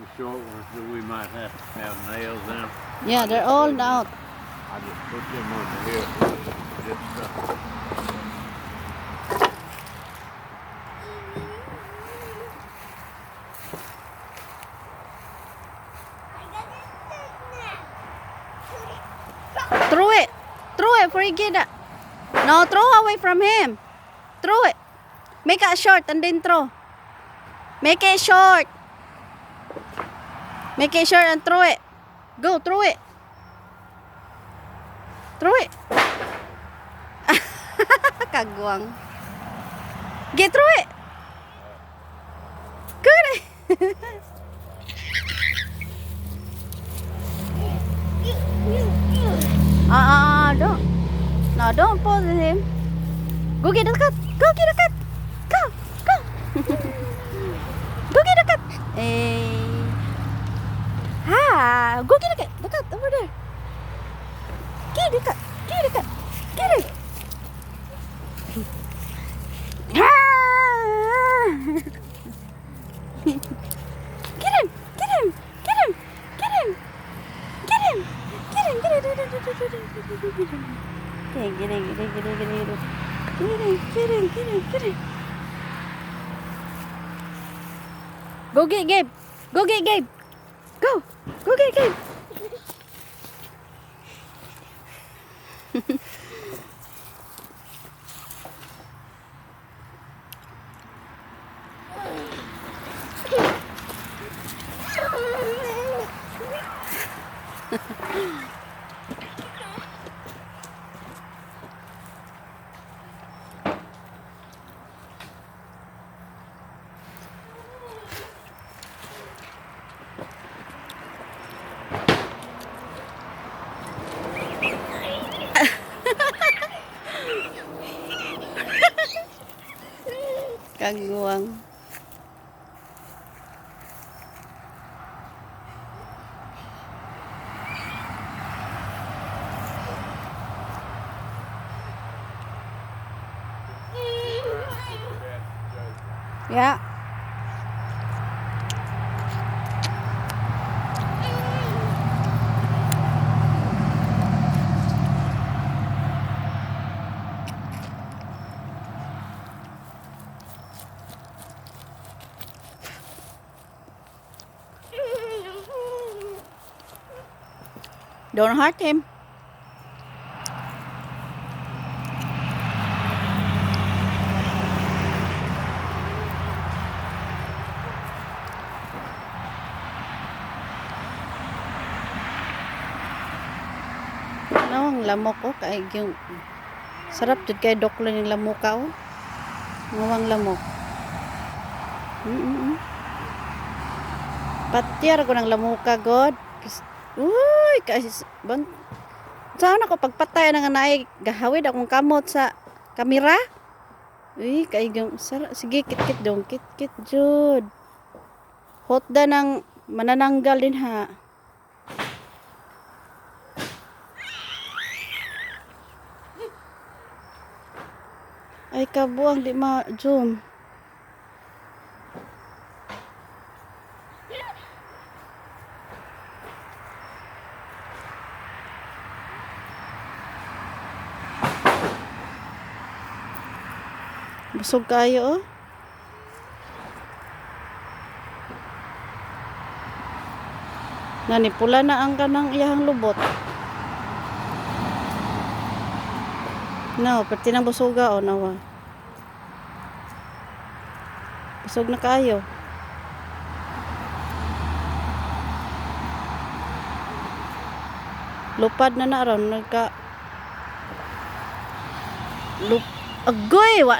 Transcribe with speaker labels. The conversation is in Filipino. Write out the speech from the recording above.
Speaker 1: The short ones that we might have to have nails in them.
Speaker 2: Yeah, they're all out.
Speaker 1: I just put them on the hip. Just
Speaker 2: Throw it. Throw it before you get it. No, throw away from him. Throw it. Make it short and then throw. Make it short. Make it short and throw it. Go, throw it. Throw it. Kagwang. Get through it. Good. Don't. No, don't pull him. Go get the cat. Go get the cat. Go, go. Go get the cat. Hey. Ha. Go get the cat. The cat over there. Get the cat. Get the cat. Get it. Ha. Get him. Get him. Get him. Get him. Get him. Get him. Get him. Get him. Okay, get him. Get him. Get him. Get him. Get him. Get him. Get him. Go get Gabe. Go get Gabe. Go. Go get Gabe. Kagwang. Yeah. Don't hurt him. No, ang lamok ko kay yung sarap jud kay doklo ning lamok ka oh. Ngawang lamok. Patyar ko ng lamuka god. Uy, kasi sana ko pagpatay ng anay gahawid akong kamot sa kamera. Uy, kay sige kit-kit dong, kit-kit jud. Hot da ng manananggal din ha. Ay kabuang di ma-zoom. Busog kayo oh. Nanipula na ang kanang iyahang lubot. No, pati nang busoga o nawa. Busog na kayo. Lupad na ron nagka agoy wa